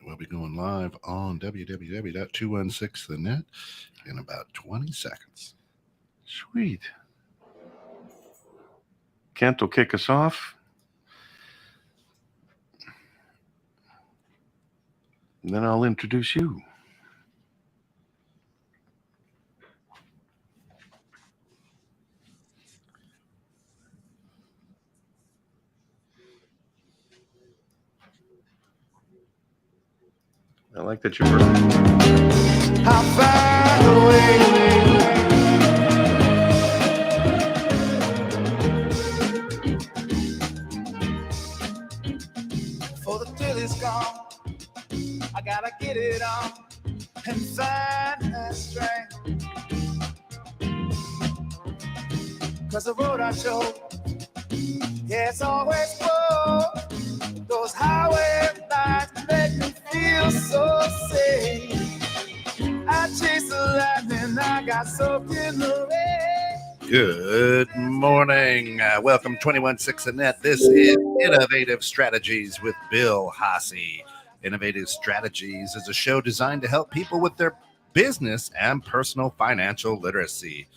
We'll be going live on www.216thenet in about 20 seconds. Sweet. Kent will kick us off. And then I'll introduce you. I like that you heard it. I'll find a way. For the thrill is gone, I gotta get it on and find that strength. Cause the road I chose, yeah, it's always full. Those highway lights make me feel so safe. I chase the lightning, I got soaked in the rain. Good morning. Welcome 216 Net. This is Innovative Strategies with Bill HAASE. Innovative Strategies is a show designed to help people with their business and personal financial literacy,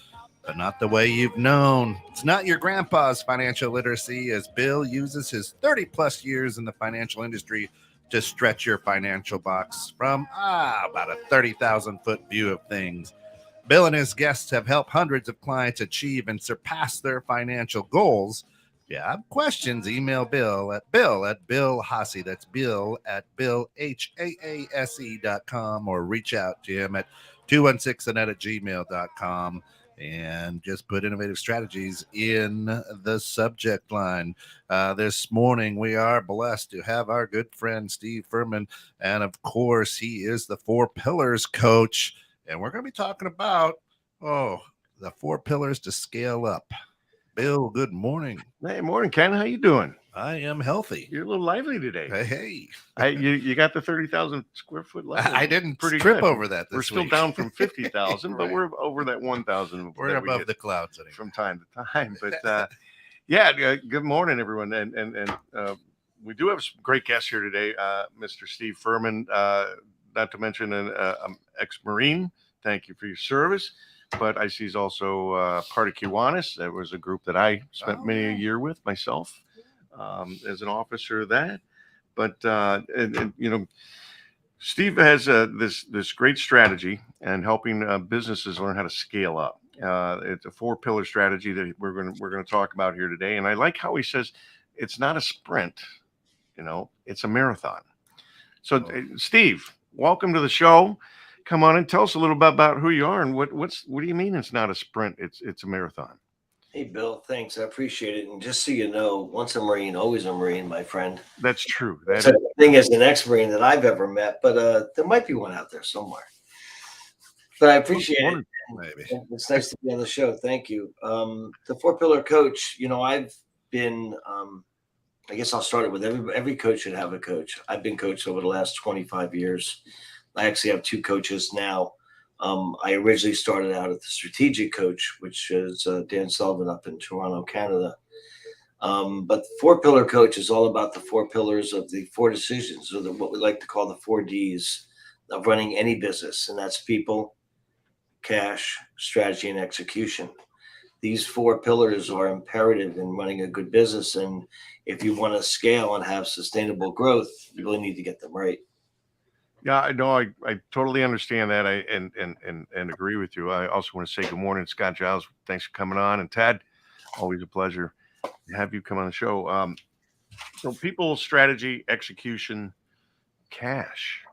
but not the way you've known. It's not your grandpa's financial literacy, as Bill uses his 30 plus years in the financial industry to stretch your financial box from about a 30,000 foot view of things. Bill and his guests have helped hundreds of clients achieve and surpass their financial goals. If you have questions, email Bill at BillHaase. That's Bill at BillHaase.com, or reach out to him at 216net@gmail.com. And just put Innovative Strategies in the subject line. This morning, we are blessed to have our good friend Steve Furman. And of course, he is the 4 Pillars coach. And we're going to be talking about, the 4 pillars to scale up. Bill, good morning. Hey, morning, Ken. How you doing? I am healthy. You're a little lively today. Hey. You got the 30,000 square foot level. I didn't trip good. over that this We're still week. Down from 50,000, Right. But we're over that 1,000. We're above the clouds anyway. From time to time. But good morning, everyone. And we do have some great guests here today. Mr. Steve Furman, not to mention an ex-Marine. Thank you for your service. But I see he's also part of Kiwanis. That was a group that I spent many a year with myself as an officer of that. But, Steve has this great strategy and helping businesses learn how to scale up. It's a 4-pillar strategy that we're going to talk about here today. And I like how he says it's not a sprint, it's a marathon. So, Steve, welcome to the show. Come on and tell us a little bit about who you are and what do you mean it's not a sprint? It's a marathon. Hey, Bill, thanks. I appreciate it. And just so you know, once a Marine, always a Marine, my friend. That's true. That's the thing as an ex-Marine that I've ever met, but there might be one out there somewhere. But I appreciate it. Maybe. It's nice to be on the show. Thank you. The 4-pillar coach, I've been, I guess I'll start it with every coach should have a coach. I've been coached over the last 25 years. I actually have 2 coaches now. I originally started out as the strategic coach, which is Dan Sullivan up in Toronto, Canada. But the 4-pillar coach is all about the 4 pillars of the 4 decisions, or what we like to call the 4 Ds of running any business. And that's people, cash, strategy, and execution. These 4 pillars are imperative in running a good business. And if you want to scale and have sustainable growth, you really need to get them right. Yeah, I know. I totally understand that. And agree with you. I also want to say good morning, Scott Giles. Thanks for coming on. And Tad, always a pleasure to have you come on the show. So people, strategy, execution, cash.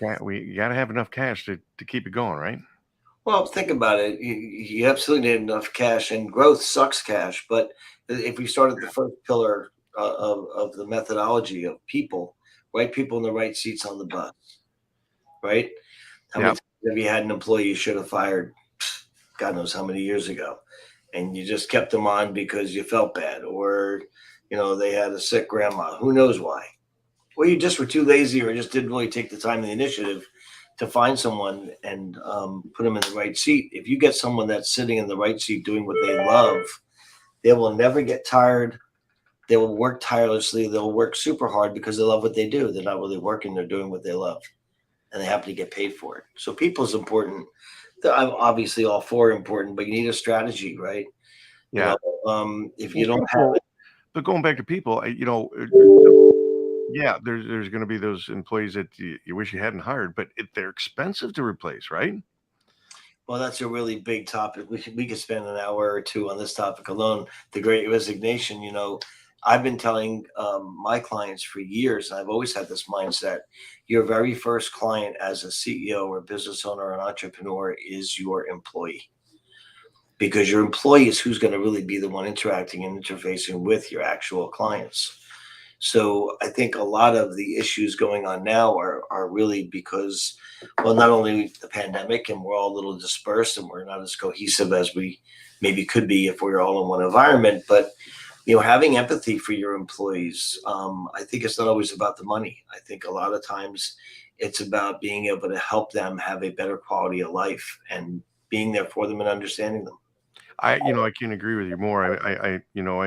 You got to have enough cash to keep it going, right? Well, think about it. You absolutely need enough cash, and growth sucks cash. But if we start at the first pillar of the methodology of people, right people in the right seats on the bus, right? How many times have you had an employee you should have fired, God knows how many years ago, and you just kept them on because you felt bad, or, they had a sick grandma, who knows why? Or you just were too lazy, or just didn't really take the time and the initiative to find someone and put them in the right seat. If you get someone that's sitting in the right seat doing what they love, they will never get tired They will work tirelessly. They'll work super hard because they love what they do. They're not really working. They're doing what they love, and they happen to get paid for it. So people is important. I'm obviously all for important, but you need a strategy, right? Yeah. If Well, you don't have people, it, but going back to people, yeah, there's going to be those employees that you wish you hadn't hired, but they're expensive to replace, right? well, that's a really big topic. We could spend an hour or two on this topic alone. The Great Resignation. I've been telling my clients for years. I've always had this mindset: your very first client as a CEO or business owner or an entrepreneur is your employee, because your employee is who's going to really be the one interacting and interfacing with your actual clients. So I think a lot of the issues going on now are really because, well, not only the pandemic and we're all a little dispersed and we're not as cohesive as we maybe could be if we were all in one environment, but having empathy for your employees. I think it's not always about the money. I think a lot of times it's about being able to help them have a better quality of life and being there for them and understanding them. I can't agree with you more. I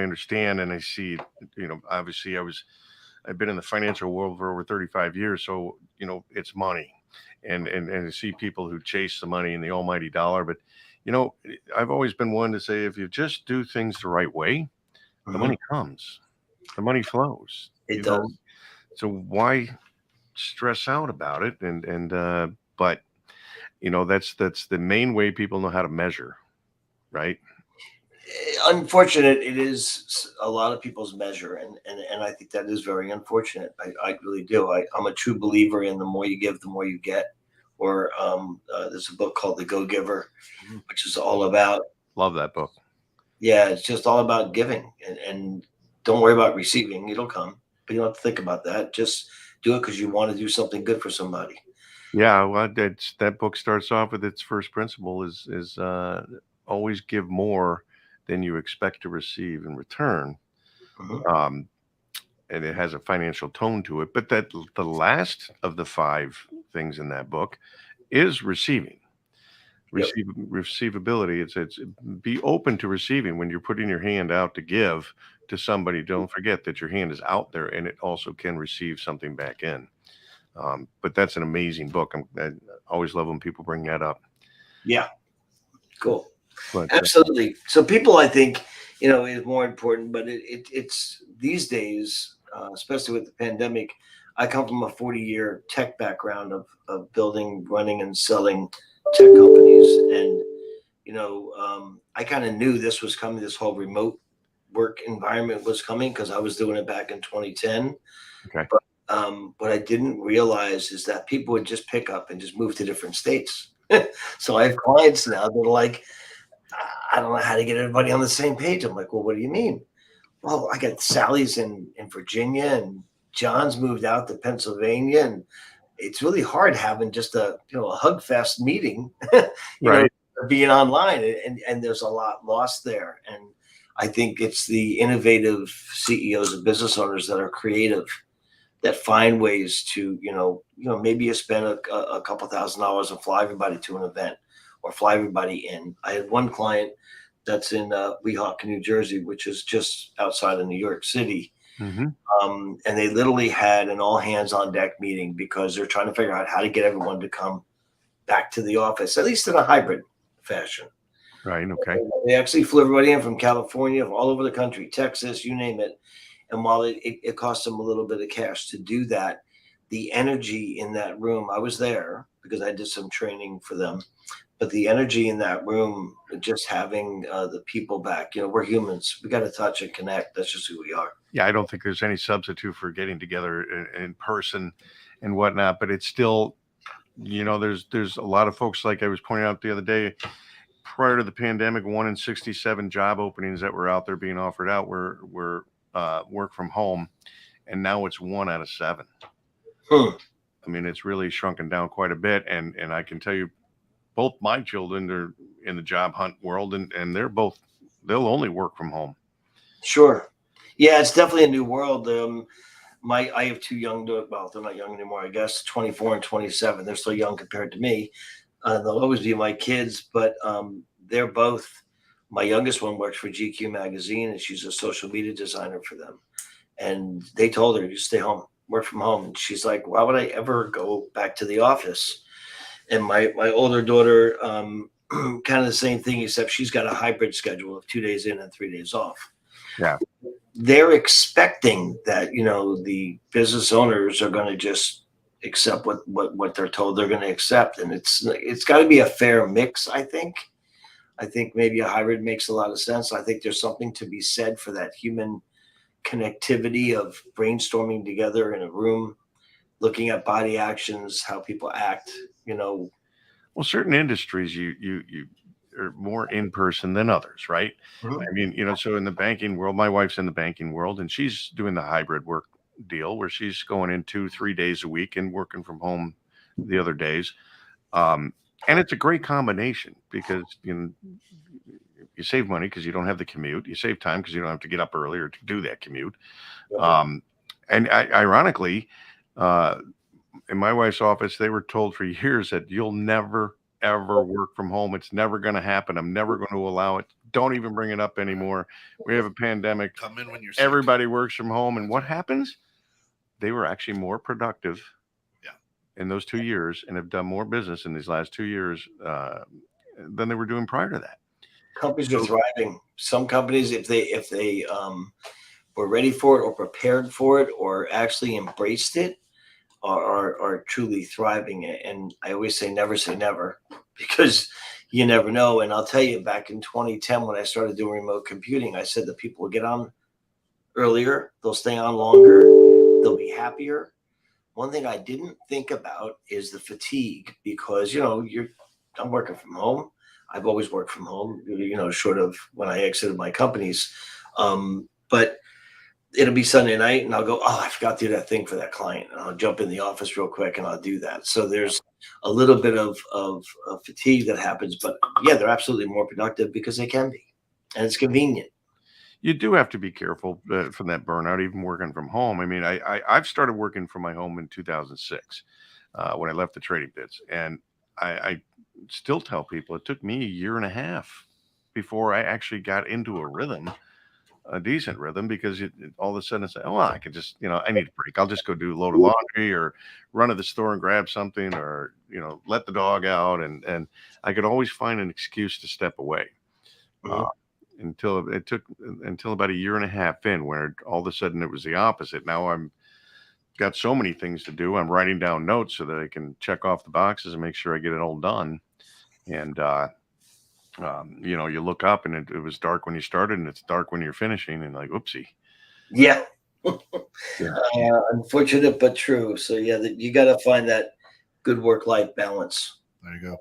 understand and I see, obviously I've been in the financial world for over 35 years. So, it's money and to see people who chase the money and the almighty dollar. But, I've always been one to say, if you just do things the right way, the money comes, the money flows, It does. So why stress out about it? But that's the main way people know how to measure, right? Unfortunate it is a lot of people's measure, and I think that is very unfortunate. I really do. I'm a true believer in the more you give, the more you get. Or there's a book called The Go Giver, which is all about, Love that book. yeah, it's just all about giving, and don't worry about receiving. It'll come, but you don't have to think about that. Just do it because you want to do something good for somebody. Yeah, well, that book starts off with its first principle is always give more than you expect to receive in return. Mhm. And it has a financial tone to it. But that the last of the 5 things in that book is receiving. Yep. Receivability. It's be open to receiving when you're putting your hand out to give to somebody. Don't forget that your hand is out there and it also can receive something back in. But that's an amazing book. I always love when people bring that up. Yeah. Cool. But Absolutely. So people, I think, is more important, but it's these days, especially with the pandemic. I come from a 40-year tech background of building, running, and selling tech companies, and I kind of knew this was coming. This whole remote work environment was coming because I was doing it back in 2010. okay. But what I didn't realize is that people would just pick up and just move to different states. So I have clients now that are like, I don't know how to get everybody on the same page. I'm like, well, what do you mean? Well, I got Sally's in Virginia and John's moved out to Pennsylvania, and it's really hard having just a hug fest meeting, Right. being online, and there's a lot lost there. And I think it's the innovative CEOs and business owners that are creative, that find ways to, maybe you spend a couple $1,000s and fly everybody to an event or fly everybody in. I had one client that's in Weehawken, New Jersey, which is just outside of New York City. Mm-hmm. And they literally had an all hands on deck meeting because they're trying to figure out how to get everyone to come back to the office, at least in a hybrid fashion. Right. Okay. They actually flew everybody in from California, all over the country, Texas, you name it. And while it cost them a little bit of cash to do that, the energy in that room, I was there because I did some training for them, but the energy in that room, just having the people back, we're humans. We got to touch and connect. That's just who we are. Yeah, I don't think there's any substitute for getting together in person and whatnot, but it's still, there's a lot of folks, like I was pointing out the other day, prior to the pandemic, 1 in 67 job openings that were out there being offered out were work from home, and now it's 1 out of 7. I mean, it's really shrunken down quite a bit, and I can tell you, both my children are in the job hunt world, and they'll only work from home. Sure. Yeah, it's definitely a new world. I have 2 young, well, they're not young anymore, I guess, 24 and 27. They're still young compared to me. They'll always be my kids, but they're both, my youngest one works for GQ magazine and she's a social media designer for them. and they told her, you stay home, work from home. And she's like, why would I ever go back to the office? And my older daughter, kind of the same thing, except she's got a hybrid schedule of 2 days in and 3 days off. Yeah. They're expecting that, you know, the business owners are going to just accept what they're told they're going to accept. And it's got to be a fair mix, I think. I think maybe a hybrid makes a lot of sense. I think there's something to be said for that human connectivity of brainstorming together in a room, looking at body actions, how people act, you know. Well, certain industries you are more in person than others, right? Mhm. I mean, you know, so in the banking world, my wife's in the banking world, and she's doing the hybrid work deal where she's going in 2-3 days a week and working from home the other days. And it's a great combination because, you know, you save money because you don't have the commute. You save time because you don't have to get up earlier to do that commute. And ironically, in my wife's office, they were told for years that you'll never, ever work from home. It's never going to happen. I'm never going to allow it. Don't even bring it up anymore. We have a pandemic. Come in when you're sick. Everybody works from home. And what happens? They were actually more productive in those 2 years and have done more business in these last 2 years than they were doing prior to that. Companies are thriving. Some companies, if they were ready for it or prepared for it or actually embraced it, are truly thriving. And I always say never, because you never know. And I'll tell you, back in 2010, when I started doing remote computing, I said that people will get on earlier, they'll stay on longer, they'll be happier. One thing I didn't think about is the fatigue, because, you know, I'm working from home. I've always worked from home, you know, short of when I exited my companies. But it'll be Sunday night and I'll go, oh, I forgot to do that thing for that client. And I'll jump in the office real quick and I'll do that. So there's a little bit of fatigue that happens. But yeah, they're absolutely more productive because they can be. And it's convenient. You do have to be careful from that burnout, even working from home. I mean, I've started working from my home in 2006 when I left the trading bits. And I still tell people it took me 1.5 years before I actually got into a decent rhythm, because all of a sudden it's like, oh, I could just, you know, I need a break. I'll just go do a load of laundry or run to the store and grab something, or, you know, let the dog out. And I could always find an excuse to step away. Until about 1.5 years in, where all of a sudden it was the opposite. Now I'm got so many things to do. I'm writing down notes so that I can check off the boxes and make sure I get it all done. And, you know, you look up and it was dark when you started and it's dark when you're finishing, and like, oopsie. Yeah. Unfortunate, but true. So yeah, you got to find that good work-life balance. There you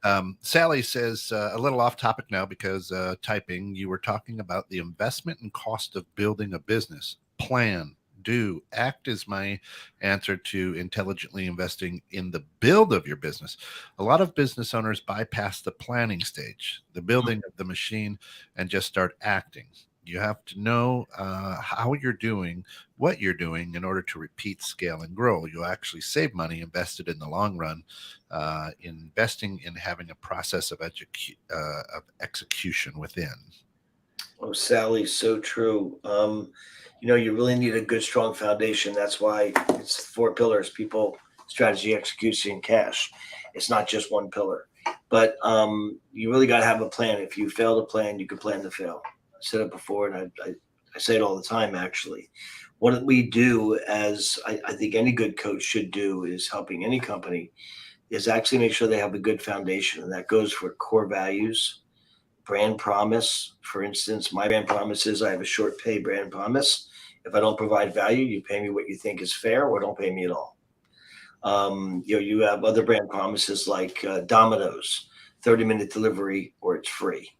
go. Sally says, a little off topic now because typing, you were talking about the investment and cost of building a business. Plan, do, act is my answer to intelligently investing in the build of your business. A lot of business owners bypass the planning stage, the building of the machine, and just start acting. You have to know how you're doing, what you're doing in order to repeat, scale, and grow. You'll actually save money invested in the long run, investing in having a process of execution within. Oh, Sally, so true. You know, you really need a good, strong foundation. That's why it's 4 pillars: people, strategy, execution, cash. It's not just one pillar. But you really got to have a plan. If you fail to plan, you can plan to fail. I said it before, and I say it all the time, actually. What we do, as I think any good coach should do, is helping any company, is actually make sure they have a good foundation. And that goes for core values, brand promise. For instance, my brand promise is I have a short pay brand promise. If I don't provide value, you pay me what you think is fair, or don't pay me at all. You know, you have other brand promises like Domino's, 30-minute delivery or it's free.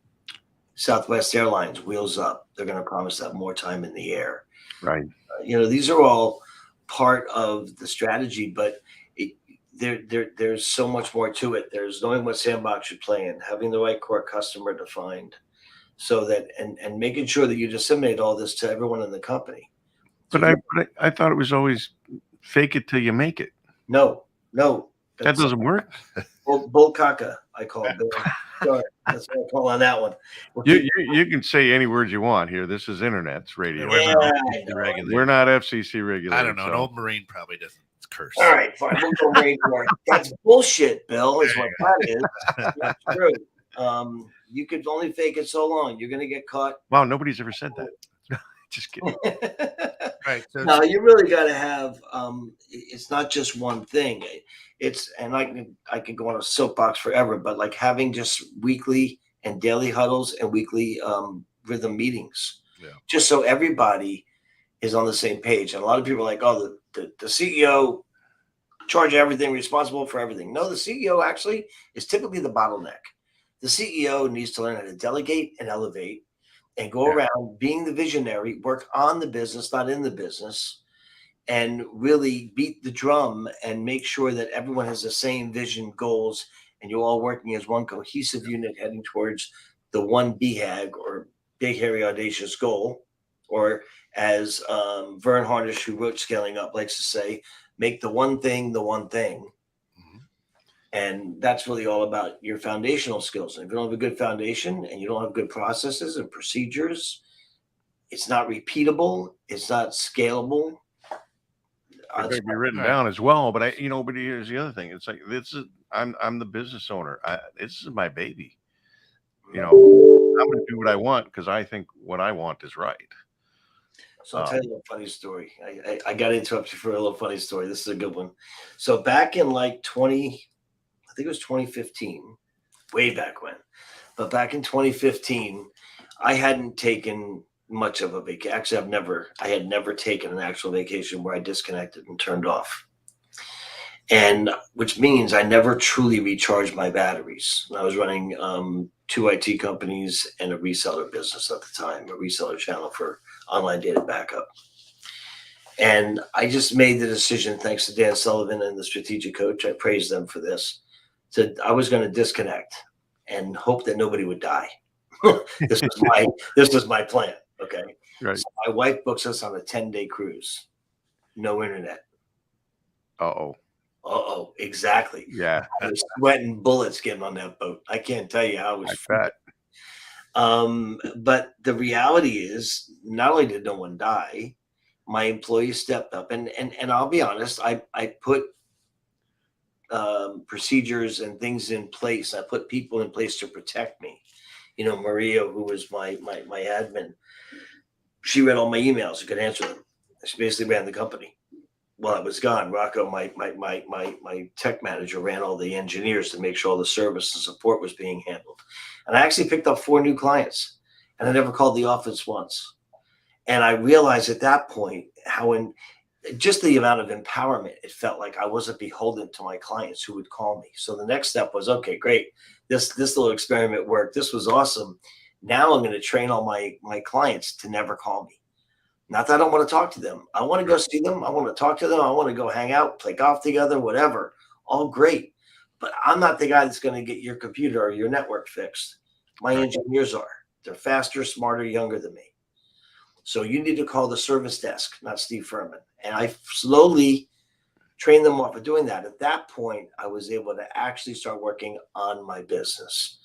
Southwest Airlines, wheels up. They're going to promise that more time in the air. Right. You know, these are all part of the strategy, but there's so much more to it. There's knowing what sandbox you play in, having the right core customer defined, so that and making sure that you disseminate all this to everyone in the company. But I thought it was always fake it till you make it. No, that doesn't work. Bull caca, I call it. Sorry. That's what I call on that one. We'll You can say any words you want here. This is internet's radio. We're Yeah, not I FCC know. regulated. We're not FCC regulated. I don't know. An so- old Marine probably doesn't curse. All right, fine. We'll go right more. That's bullshit, Bill, is what that is. It's not true. You could only fake it so long. You're going to get caught. Wow, nobody's ever said that. Just kidding. Right. So No, you really got to have. It's not just one thing. And I can go on a soapbox forever, but like having just weekly and daily huddles and weekly rhythm meetings, just so everybody is on the same page. And a lot of people are like, oh, the CEO charge everything, responsible for everything. No, the CEO actually is typically the bottleneck. The CEO needs to learn how to delegate and elevate and go around being the visionary, work on the business, not in the business, and really beat the drum and make sure that everyone has the same vision, goals, and you're all working as one cohesive unit heading towards the one BHAG or big, hairy, audacious goal. Or as Vern Harnish, who wrote Scaling Up, likes to say, make the one thing the one thing. And that's really all about your foundational skills. And if you don't have a good foundation and you don't have good processes and procedures, it's not repeatable. It's not scalable. It may be written down as well, but but here's the other thing. It's like I'm the business owner. This is my baby. I'm going to do what I want because I think what I want is right. So I'll tell you a funny story. I got to interrupt you for a little funny story. This is a good one. So back in like 2015, way back when. But back in 2015, I hadn't taken much of a vacation. Actually, I had never taken an actual vacation where I disconnected and turned off. And which means I never truly recharged my batteries. I was running 2 IT companies and a reseller business at the time, a reseller channel for online data backup. And I just made the decision, thanks to Dan Sullivan and the strategic coach, I praise them for this, that I was going to disconnect and hope that nobody would die. This was my plan. Okay. Right. So my wife books us on a 10-day cruise. No internet. Uh-oh, exactly. Yeah. I was sweating bullets getting on that boat. I can't tell you how it was. I bet. But the reality is, not only did no one die, my employees stepped up, and I'll be honest, I put procedures and things in place. I put people in place to protect me. Maria, who was my admin, she read all my emails and could answer them. She basically ran the company. While I was gone, Rocco, my tech manager, ran all the engineers to make sure all the service and support was being handled. And I actually picked up 4 new clients, and I never called the office once. And I realized at that point how just the amount of empowerment it felt like I wasn't beholden to my clients who would call me. So the next step was, okay, great. This little experiment worked. This was awesome. Now I'm going to train all my clients to never call me. Not that I don't want to talk to them. I want to go see them. I want to talk to them. I want to go hang out, play golf together, whatever. All great. But I'm not the guy that's going to get your computer or your network fixed. My engineers are. They're faster, smarter, younger than me. So you need to call the service desk, not Steve Furman. And I slowly trained them off of doing that. At that point, I was able to actually start working on my business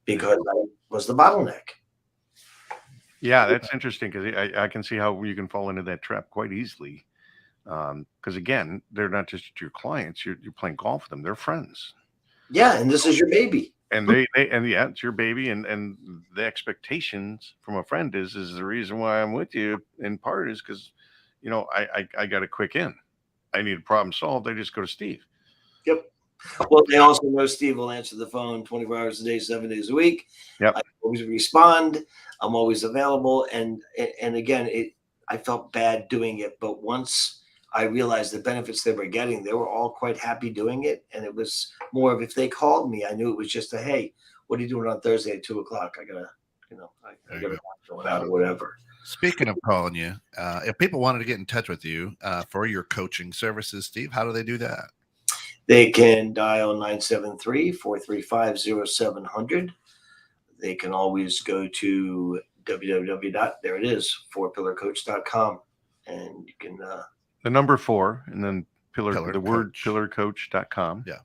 because I was the bottleneck. Yeah, that's interesting because I can see how you can fall into that trap quite easily. Because again, they're not just your clients. You're playing golf with them. They're friends. Yeah, and this is your baby. And it's your baby. And the expectations from a friend is the reason why I'm with you in part is because, I got a quick in. I need a problem solved. I just go to Steve. Yep. Well, they also know Steve will answer the phone 24 hours a day, 7 days a week. Yep. I always respond. I'm always available. And again, I felt bad doing it. But once I realized the benefits they were getting, they were all quite happy doing it. And it was more of, if they called me, I knew it was just a, hey, what are you doing on Thursday at 2:00? I gotta go out or whatever. Speaking of calling you, if people wanted to get in touch with you for your coaching services, Steve, how do they do that? They can dial 973-435-0700. They can always go to www.4pillarcoach.com, and you can the number 4 and then pillarcoach.com. Yeah.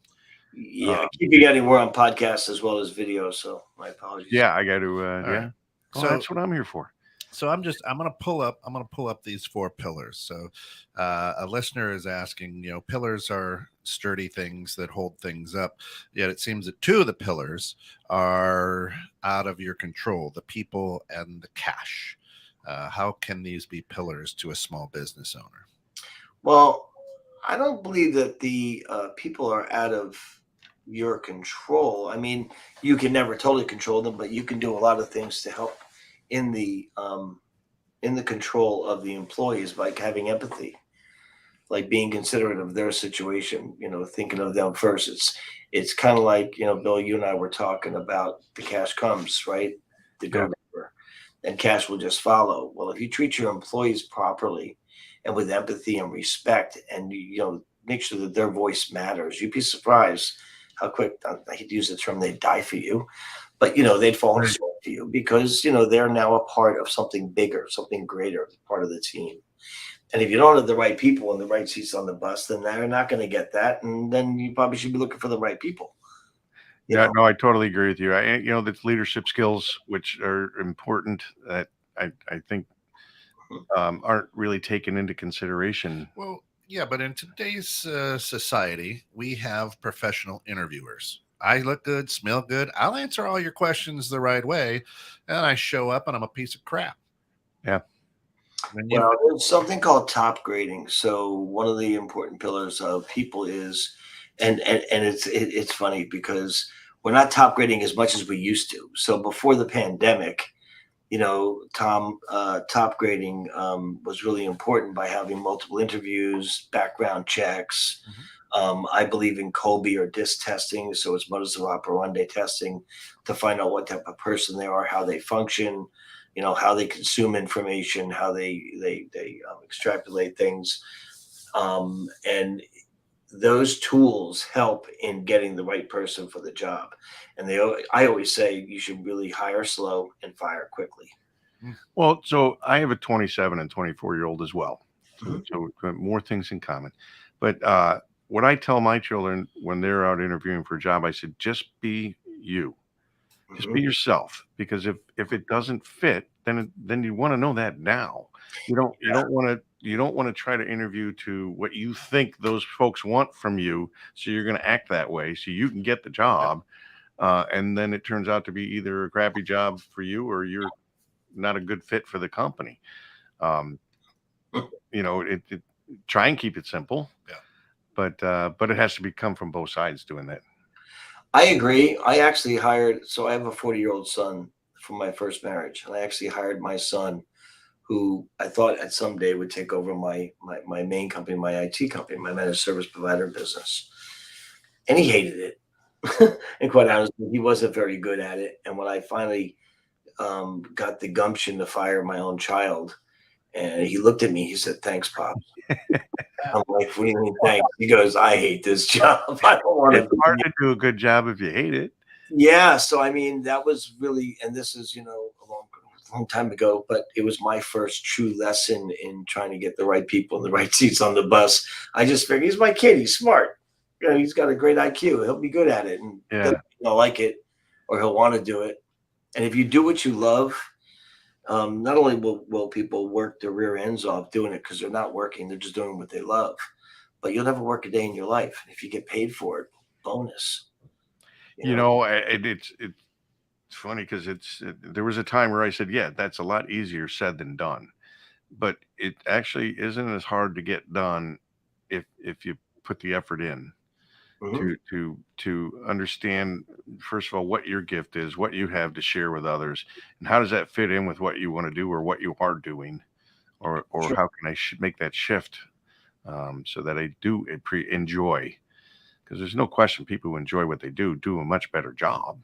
Yeah, I keep you getting more on podcasts as well as video, so my apologies. Yeah, I got to. All Yeah. right. Well, So that's what I'm here for. So I'm gonna pull up these 4 pillars. So a listener is asking, pillars are sturdy things that hold things up. Yet it seems that 2 of the pillars are out of your control: the people and the cash. How can these be pillars to a small business owner? Well, I don't believe that the people are out of your control. I mean, you can never totally control them, but you can do a lot of things to help in the control of the employees, like having empathy, like being considerate of their situation, thinking of them first. It's kind of like, Bill, you and I were talking about the cash comes, right? The Yeah. go-giver, and cash will just follow. Well, if you treat your employees properly and with empathy and respect, and make sure that their voice matters, you'd be surprised how quick, I hate to use the term, they die for you, but they'd fall in Right. stone for you because they're now a part of something bigger, something greater, part of the team. And if you don't have the right people in the right seats on the bus, then they're not going to get that, and then you probably should be looking for the right people. Yeah, no, I totally agree with you. That's leadership skills, which are important, that I think aren't really taken into consideration. Well, yeah, but in today's society, we have professional interviewers. I look good, smell good. I'll answer all your questions the right way, and I show up and I'm a piece of crap. Yeah. Well, there's something called top grading. So one of the important pillars of people is, and it's funny because we're not top grading as much as we used to. So before the pandemic, top grading was really important by having multiple interviews, background checks. I believe in Colby or DISC testing, so it's modus operandi testing to find out what type of person they are, how they function, how they consume information, how they extrapolate things, and those tools help in getting the right person for the job. And I always say you should really hire slow and fire quickly. Well, so I have a 27 and 24-year-old as well. Mhm. So more things in common. But what I tell my children when they're out interviewing for a job, I said, just be you. Just be yourself, because if it doesn't fit, then you want to know that now. You don't want to try to interview to what you think those folks want from you, so you're going to act that way so you can get the job, and then it turns out to be either a crappy job for you or you're not a good fit for the company. Try and keep it simple. Yeah. But it has to come from both sides doing that. I agree. I actually hired, so I have a 40-year-old son from my first marriage, and I actually hired my son, who I thought at some day would take over my main company, my IT company, my managed service provider business. And he hated it. And quite honestly, he wasn't very good at it. And when I finally got the gumption to fire my own child, and he looked at me, he said, "Thanks, Pop." I'm like, "What do you mean, thanks?" He goes, "I hate this job. I don't want to It's hard to do a good job if you hate it. Yeah, so I mean, that was really, and this is, a long time ago, but it was my first true lesson in trying to get the right people in the right seats on the bus. I just figured he's my kid. He's smart. He's got a great IQ. He'll be good at it, and he'll like it, or he'll want to do it. And if you do what you love, not only will people work their rear ends off doing it because they're not working, they're just doing what they love, but you'll never work a day in your life. If you get paid for it, bonus. It's funny because there was a time where I said, yeah, that's a lot easier said than done, but it actually isn't as hard to get done if you put the effort in to understand, first of all, what your gift is, what you have to share with others, and how does that fit in with what you want to do or what you are doing, or Sure. how can I make that shift so that I do enjoy. Because there's no question people who enjoy what they do a much better job.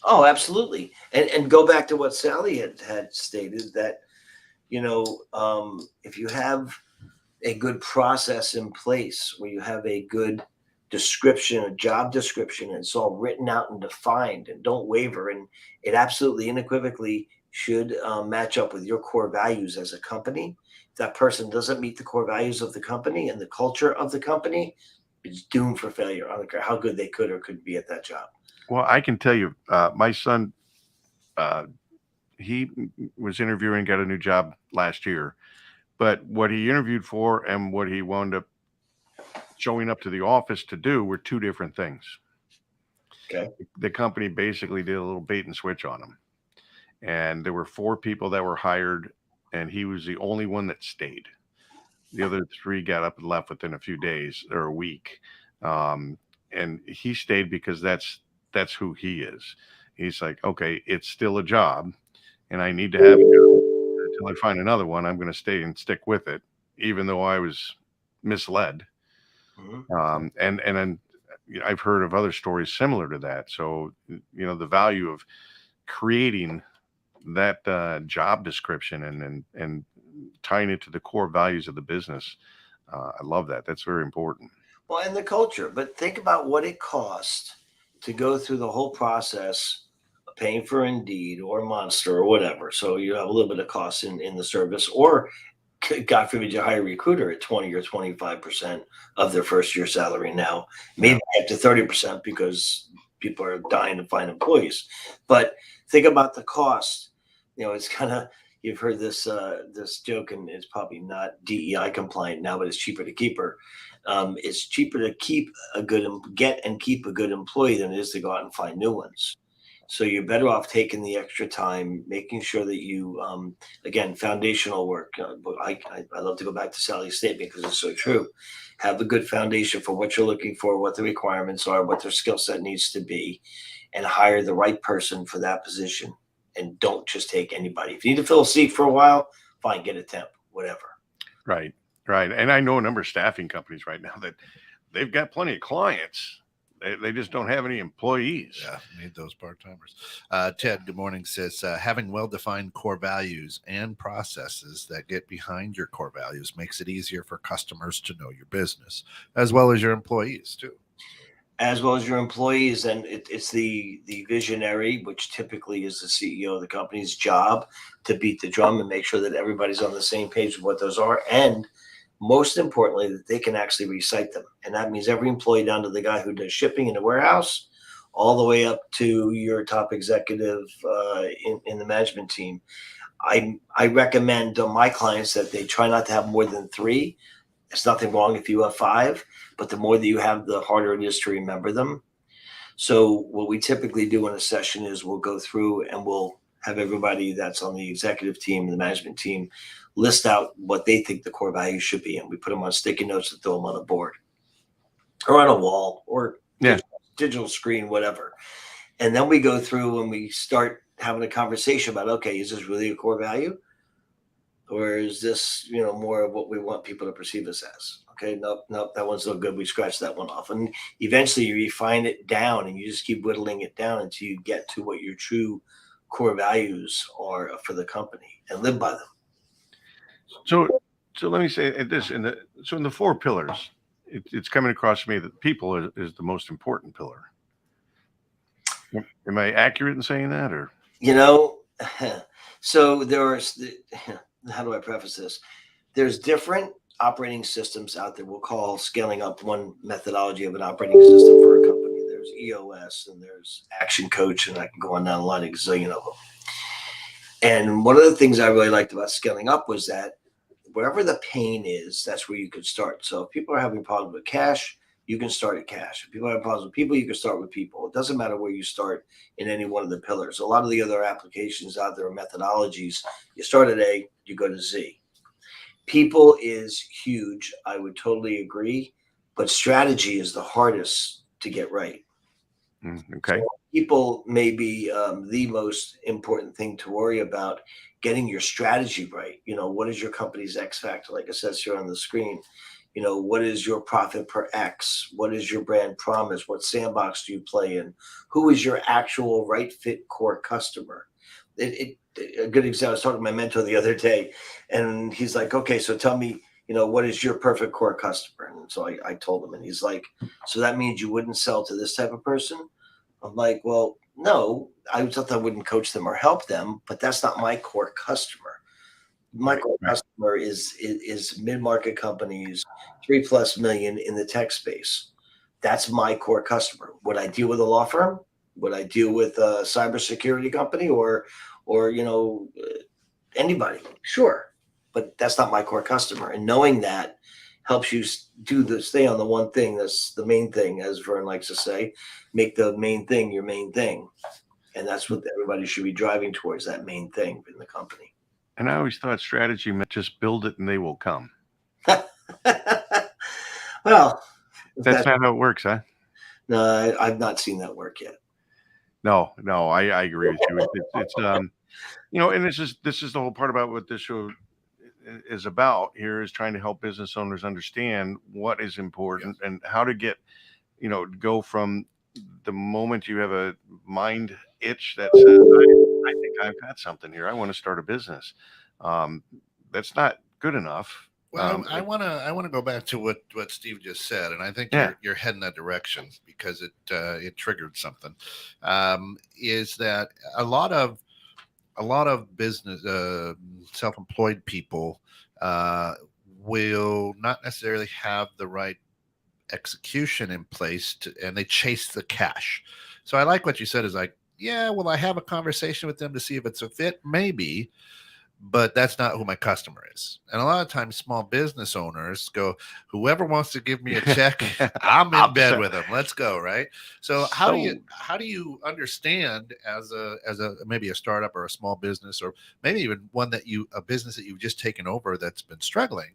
Oh, absolutely. And go back to what Sally had stated that, if you have a good process in place where you have a good description, a job description, and it's all written out and defined and don't waver, and it absolutely unequivocally should match up with your core values as a company. If that person doesn't meet the core values of the company and the culture of the company, is doomed for failure. I don't care how good they could or couldn't be at that job. Well, I can tell you, my son, he was interviewing, got a new job last year, but what he interviewed for and what he wound up showing up to the office to do were two different things. Okay. The company basically did a little bait and switch on him. And there were 4 people that were hired, and he was the only one that stayed. The other 3 got up and left within a few days or a week. And he stayed because that's who he is. He's like, okay, it's still a job, and I need to have it until I find another one. I'm going to stay and stick with it, even though I was misled. Mm-hmm. And then I've heard of other stories similar to that. So, the value of creating that job description and tying it to the core values of the business. I love that. That's very important. Well, and the culture, but think about what it costs to go through the whole process of paying for Indeed or Monster or whatever. So you have a little bit of cost in the service, or God forbid you hire a recruiter at 20 or 25% of their first year salary now, maybe up to 30% because people are dying to find employees. But think about the cost. It's kind of, you've heard this joke, and it's probably not DEI compliant now, but it's cheaper to keep her. It's cheaper to get and keep a good employee than it is to go out and find new ones. So you're better off taking the extra time, making sure that you, again, foundational work. I love to go back to Sally's statement because it's so true. Have a good foundation for what you're looking for, what the requirements are, what their skill set needs to be, and hire the right person for that position. And don't just take anybody. If you need to fill a seat for a while, fine, get a temp, whatever. Right. And I know a number of staffing companies right now that they've got plenty of clients. They just don't have any employees. Yeah, need those part-timers. Ted, good morning, says, having well-defined core values and processes that get behind your core values makes it easier for customers to know your business, as well as your employees, too. As well as your employees, and it's the visionary, which typically is the CEO of the company's job, to beat the drum and make sure that everybody's on the same page with what those are, and most importantly, that they can actually recite them. And that means every employee, down to the guy who does shipping in the warehouse, all the way up to your top executive in the management team. I recommend to my clients that they try not to have more than 3. There's nothing wrong if you have 5, but the more that you have, the harder it is to remember them. So what we typically do in a session is we'll go through and we'll have everybody that's on the executive team, the management team, list out what they think the core values should be. And we put them on sticky notes and throw them on a board or on a wall or digital screen, whatever. And then we go through and we start having a conversation about, okay, is this really a core value? Or is this, more of what we want people to perceive us as? Okay, nope, that one's no good. We scratch that one off. And eventually you refine it down and you just keep whittling it down until you get to what your true core values are for the company and live by them. So let me say this: in the 4 pillars, it's coming across to me that people is the most important pillar. Am I accurate in saying that, or? So how do I preface this? There's different operating systems out there. We'll call scaling up one methodology of an operating system for a company. There's EOS and there's Action Coach, and I can go on down the line, a gazillion of them. And one of the things I really liked about scaling up was that wherever the pain is, that's where you could start. So if people are having problems with cash, you can start at cash. If people have problems with people, you can start with people. It doesn't matter where you start in any one of the pillars. A lot of the other applications out there, methodologies, you start at A, you go to Z. People is huge. I would totally agree. But strategy is the hardest to get right. Okay. So people may be the most important thing to worry about, getting your strategy right. What is your company's X factor? Like it says here on the screen. What is your profit per X? What is your brand promise? What sandbox do you play in? Who is your actual right fit core customer? A good example, I was talking to my mentor the other day, and he's like, okay, so tell me, what is your perfect core customer? And so I told him, and he's like, so that means you wouldn't sell to this type of person? I'm like, well, no, I thought I wouldn't coach them or help them, but that's not my core customer. My core customer customer is mid-market companies, 3+ million in the tech space. That's my core customer. Would I deal with a law firm? Would I deal with a cybersecurity company or anybody? Sure, but that's not my core customer. And knowing that helps you stay on the one thing. That's the main thing, as Vern likes to say. Make the main thing your main thing, and that's what everybody should be driving towards. That main thing in the company. And I always thought strategy meant just build it and they will come. Well, That's not how it works, huh? No, I've not seen that work yet. No, I agree with you. It's and this is the whole part about what this show is about here, is trying to help business owners understand what is important and how to get, go from the moment you have a mind itch that says, I think I've got something here. I want to start a business. That's not good enough. Well, I want to go back to what Steve just said, and I think you're heading that direction because it triggered something. Is that a lot of business self-employed people will not necessarily have the right execution in place and they chase the cash. So I like what you said is like, yeah, will I have a conversation with them to see if it's a fit? Maybe. But that's not who my customer is. And a lot of times small business owners go, whoever wants to give me a check, I'm in bed with them. Let's go. Right. So how do you understand as a maybe a startup or a small business, or maybe even a business that you've just taken over that's been struggling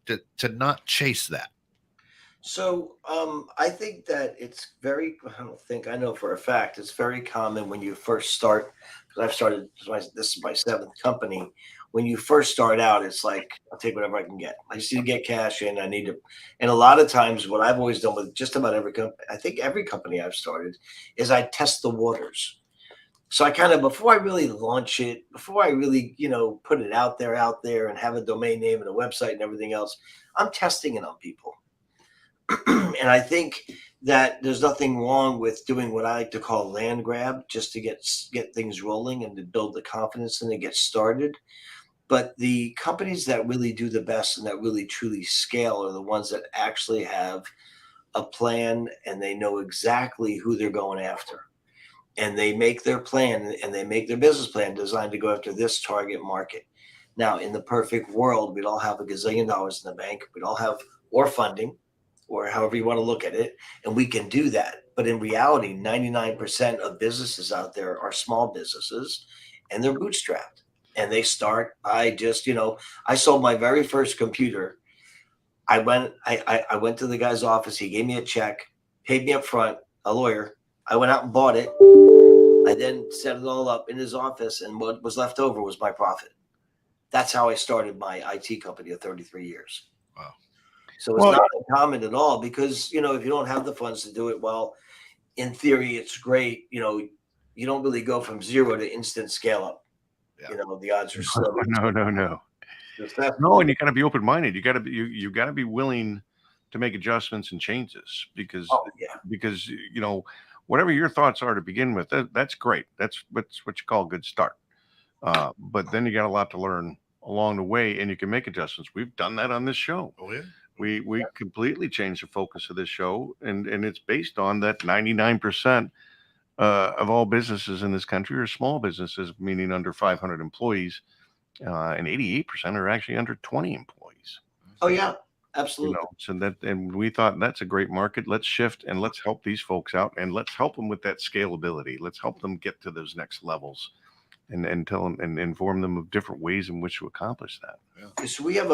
to not chase that? So I think that I know for a fact, it's very common when you first start, because this is my 7th company. When you first start out, it's like, I'll take whatever I can get. I just need to get cash in. And a lot of times what I've always done with just about every company, I think every company I've started, is I test the waters. So I kind of, before I really launch it, before I really, put it out there and have a domain name and a website and everything else, I'm testing it on people. And I think that there's nothing wrong with doing what I like to call land grab, just to get things rolling and to build the confidence and to get started. But the companies that really do the best and that really truly scale are the ones that actually have a plan and they know exactly who they're going after. And they make their plan and they make their business plan designed to go after this target market. Now, in the perfect world, we'd all have $1 gazillion in the bank. We'd all have or funding, or however you want to look at it, and we can do that. But in reality, 99% of businesses out there are small businesses, and they're bootstrapped. And they start, I sold my very first computer. I went to the guy's office. He gave me a check, paid me up front, a lawyer. I went out and bought it. I then set it all up in his office, and what was left over was my profit. That's how I started my IT company of 33 years. Wow. So it's not uncommon at all, because, if you don't have the funds to do it, well, in theory, it's great. You don't really go from zero to instant scale up. Yeah. The odds are slim. No. No, and you got to be open-minded. You got to be willing to make adjustments and changes because whatever your thoughts are to begin with, that's great. That's what you call a good start. But then you got a lot to learn along the way, and you can make adjustments. We've done that on this show. Oh yeah. We completely changed the focus of this show, and it's based on that 99% of all businesses in this country are small businesses, meaning under 500 employees, and 88% are actually under 20 employees. Oh yeah, absolutely. And we thought that's a great market. Let's shift and let's help these folks out, and let's help them with that scalability. Let's help them get to those next levels, and tell them and inform them of different ways in which to accomplish that. Yeah. So we have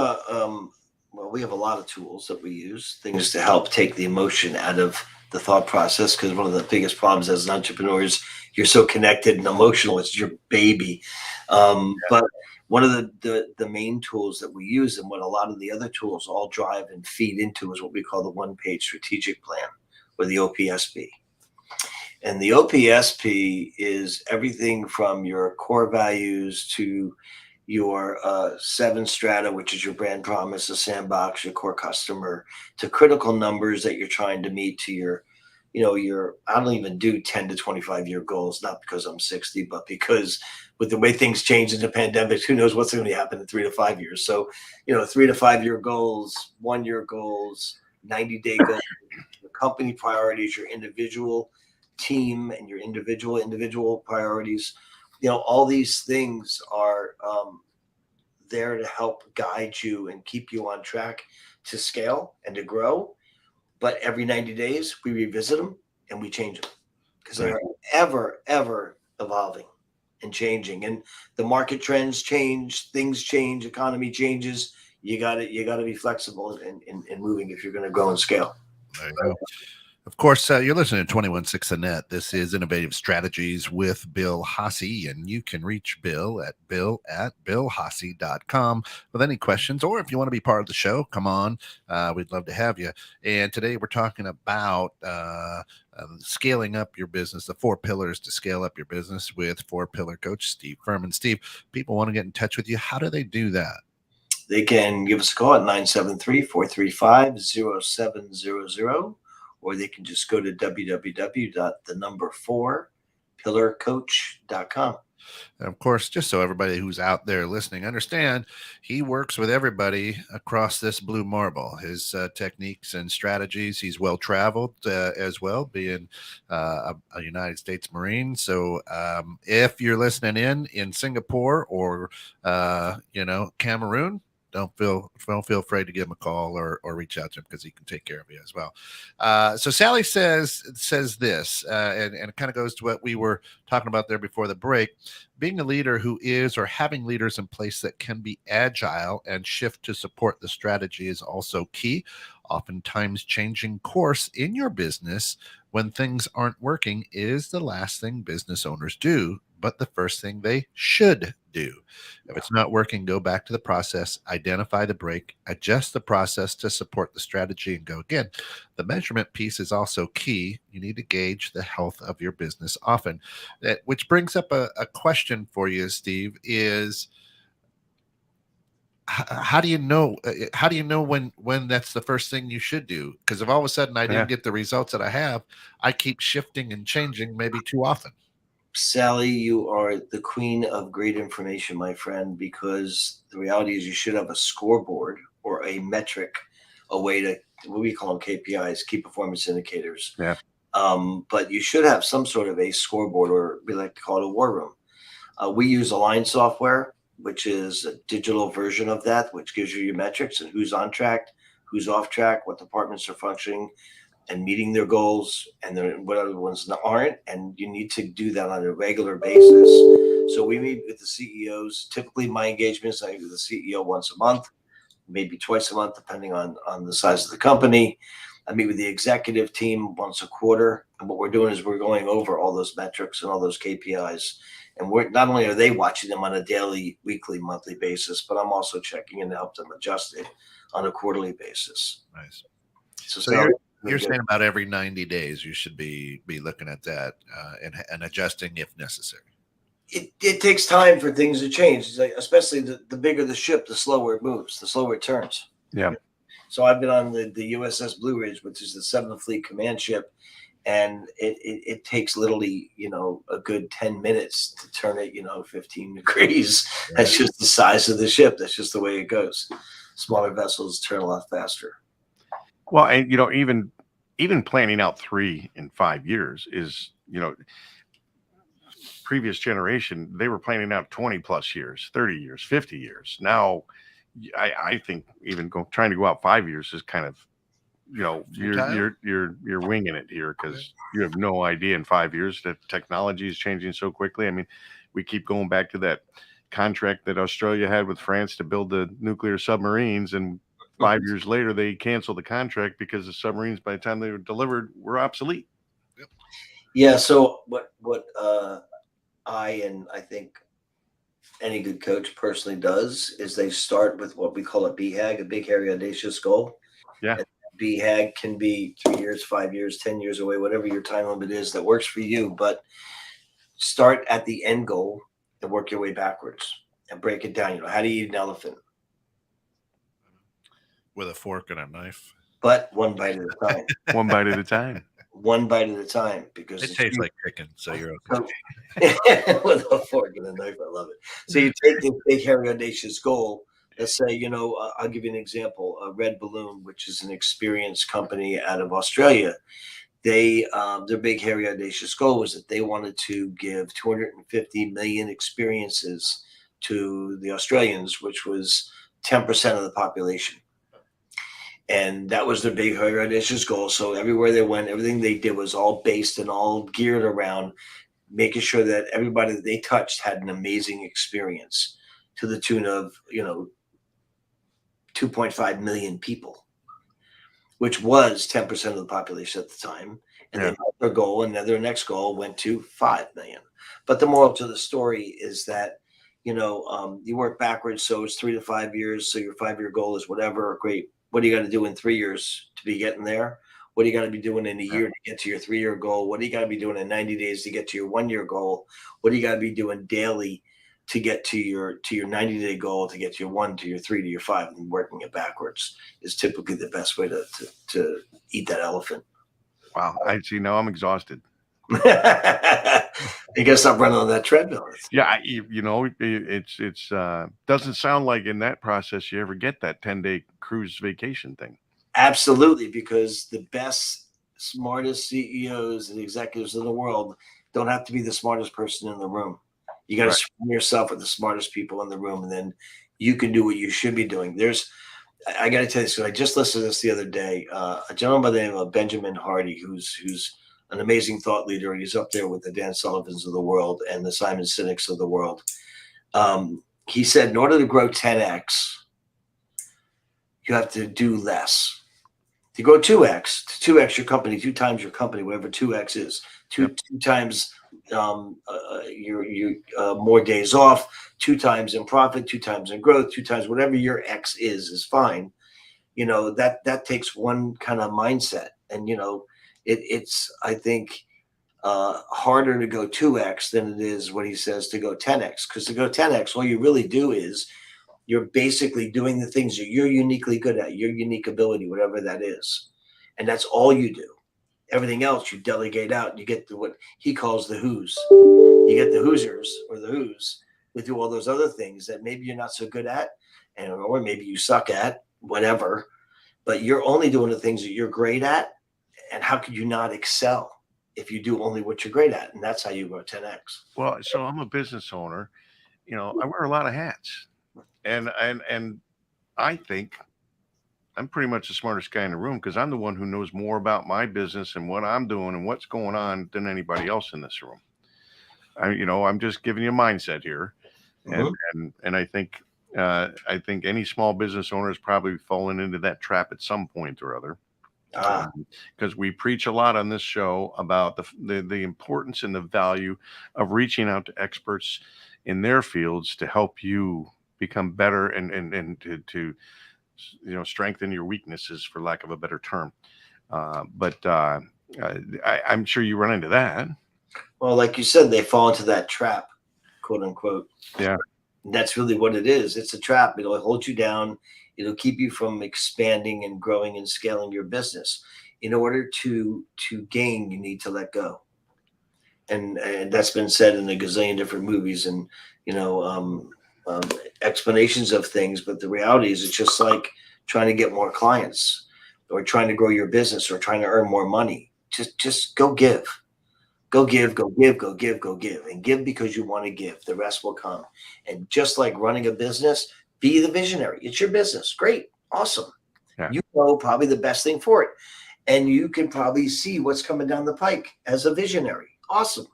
we have a lot of tools that we use, things to help take the emotion out of the thought process, because one of the biggest problems as an entrepreneur is you're so connected and emotional. It's your baby. But one of the main tools that we use, and what a lot of the other tools all drive and feed into, is what we call the one-page strategic plan, or the OPSP. And the OPSP is everything from your core values to your 7 strata, which is your brand promise, the sandbox, your core customer, to critical numbers that you're trying to meet, to your I don't even do 10 to 25 year goals, not because I'm 60, but because with the way things change in the pandemic, who knows what's going to happen in 3 to 5 years. So, 3 to 5 year goals, 1 year goals, 90-day goals, your company priorities, your individual team and your individual priorities, all these things are there to help guide you and keep you on track to scale and to grow. But every 90 days, we revisit them and we change them because they're ever evolving and changing. And the market trends change, things change, economy changes. You got to be flexible and moving if you're going to grow and scale. There you go. Of course, you're listening to 216 The Net. This is Innovative Strategies with Bill HAASE, and you can reach Bill at bill@billhaase.com with any questions, or if you want to be part of the show, come on. We'd love to have you. And today we're talking about scaling up your business, the 4 pillars to scale up your business with 4-pillar coach Steve Furman. Steve, people want to get in touch with you. How do they do that? They can give us a call at 973-435-0700. Or they can just go to www.4pillarcoach.com. And of course, just so everybody who's out there listening understand, he works with everybody across this blue marble. His techniques and strategies, he's well-traveled as well, being a United States Marine. So if you're listening in Singapore or, Cameroon, don't feel afraid to give him a call or reach out to him because he can take care of you as well. So Sally says this, and it kind of goes to what we were talking about there before the break. Being a leader who is, or having leaders in place that can be agile and shift to support the strategy is also key. Oftentimes changing course in your business when things aren't working is the last thing business owners do, but the first thing they should do. If it's not working, go back to the process, identify the break, adjust the process to support the strategy, and go again. The measurement piece is also key. You need to gauge the health of your business often. Which brings up a question for you, Steve, is how do you know when that's the first thing you should do? Because if all of a sudden I didn't get the results that I have, I keep shifting and changing maybe too often. Sally, you are the queen of great information, my friend, because the reality is you should have a scoreboard or a metric, a way to, what we call them KPIs, key performance indicators. Yeah. But you should have some sort of a scoreboard, or we like to call it a war room. We use Align software, which is a digital version of that, which gives you your metrics and who's on track, who's off track, what departments are functioning and meeting their goals, and then what other ones aren't. And you need to do that on a regular basis. So we meet with the CEOs. Typically my engagements, I meet with the CEO once a month, maybe twice a month, depending on the size of the company. I meet with the executive team once a quarter. And what we're doing is we're going over all those metrics and all those KPIs. And we're not only are they watching them on a daily, weekly, monthly basis, but I'm also checking in to help them adjust it on a quarterly basis. Nice. So you're saying about every 90 days you should be looking at that and adjusting if necessary. It takes time for things to change, especially the bigger the ship, the slower it moves, the slower it turns. Yeah. So I've been on the USS Blue Ridge, which is the 7th Fleet Command ship, and it takes literally, a good 10 minutes to turn it, 15 degrees. Right. That's just the size of the ship. That's just the way it goes. Smaller vessels turn a lot faster. Well, and even planning out 3 and 5 years is, previous generation, they were planning out 20 plus years, 30 years, 50 years. Now, I think even trying to go out 5 years is kind of, you're winging it here, because you have no idea in 5 years that technology is changing so quickly. I mean, we keep going back to that contract that Australia had with France to build the nuclear submarines, and 5 years later they canceled the contract because the submarines, by the time they were delivered, were obsolete. Yep. Yeah. So what I think any good coach personally does is they start with what we call a BHAG, a big, hairy, audacious goal. Yeah. And BHAG can be 3 years, 5 years, 10 years away, whatever your time limit is that works for you. But start at the end goal and work your way backwards and break it down. How do you eat an elephant? With a fork and a knife. But one bite at a time. One bite at a time. one bite at a time, because It tastes like chicken, so you're okay. With a fork and a knife, I love it. So you take this big, hairy, audacious goal. Let's say, I'll give you an example. Red Balloon, which is an experienced company out of Australia, their big, hairy, audacious goal was that they wanted to give 250 million experiences to the Australians, which was 10% of the population. And that was their big, hairy, audacious goal. So everywhere they went, everything they did was all based and all geared around making sure that everybody that they touched had an amazing experience, to the tune of 2.5 million people, which was 10% of the population at the time. And they met their goal, and then their next goal went to 5 million. But the moral to the story is that you work backwards, so it's 3 to 5 years. So your 5-year goal is whatever. Great. What do you got to do in 3 years to be getting there? What do you got to be doing in a year to get to your 3-year goal? What do you got to be doing in 90 days to get to your 1-year goal? What do you got to be doing daily to get to your 90-day goal, to get to your 1, to your 3, to your 5, and working it backwards is typically the best way to eat that elephant. Wow. I see. Now I'm exhausted. You gotta stop running on that treadmill. Yeah, it's doesn't sound like in that process you ever get that 10-day cruise vacation thing. Absolutely, because the best, smartest CEOs and executives in the world don't have to be the smartest person in the room. You got to surround yourself with the smartest people in the room, and then you can do what you should be doing. I got to tell you, so I just listened to this the other day. A gentleman by the name of Benjamin Hardy, who's an amazing thought leader, and he's up there with the Dan Sullivans of the world and the Simon Sinek's of the world. He said, in order to grow 10x, you have to do less. To go 2x, to 2x your company, 2 times your company, whatever 2x is, two times your more days off, 2 times in profit, 2 times in growth, 2 times whatever your X is fine. That takes one kind of mindset, and it's I think harder to go 2x than it is what he says to go 10x, because to go 10x, all you really do is you're basically doing the things that you're uniquely good at, your unique ability, whatever that is. And that's all you do. Everything else you delegate out, and you get to what he calls the who's. You get the whoosers or the who's who do all those other things that maybe you're not so good at, or maybe you suck at, whatever. But you're only doing the things that you're great at. And how could you not excel if you do only what you're great at? And that's how you go 10x. Well, so I'm a business owner. I wear a lot of hats. And I think I'm pretty much the smartest guy in the room, because I'm the one who knows more about my business and what I'm doing and what's going on than anybody else in this room. I'm just giving you a mindset here, and I think any small business owner has probably fallen into that trap at some point or other. Because we preach a lot on this show about the importance and the value of reaching out to experts in their fields to help you become better and to strengthen your weaknesses, for lack of a better term. But I'm sure you run into that. Well, like you said, they fall into that trap, quote unquote. Yeah. And that's really what it is. It's a trap. It'll hold you down. It'll keep you from expanding and growing and scaling your business. In order to gain, you need to let go. And that's been said in a gazillion different movies and, explanations of things. But the reality is, it's just like trying to get more clients or trying to grow your business or trying to earn more money. Just go give. Go give, go give, go give, go give. And give because you want to give. The rest will come. And just like running a business, be the visionary. It's your business. Great. Awesome. Yeah. You know probably the best thing for it. And you can probably see what's coming down the pike as a visionary. Awesome.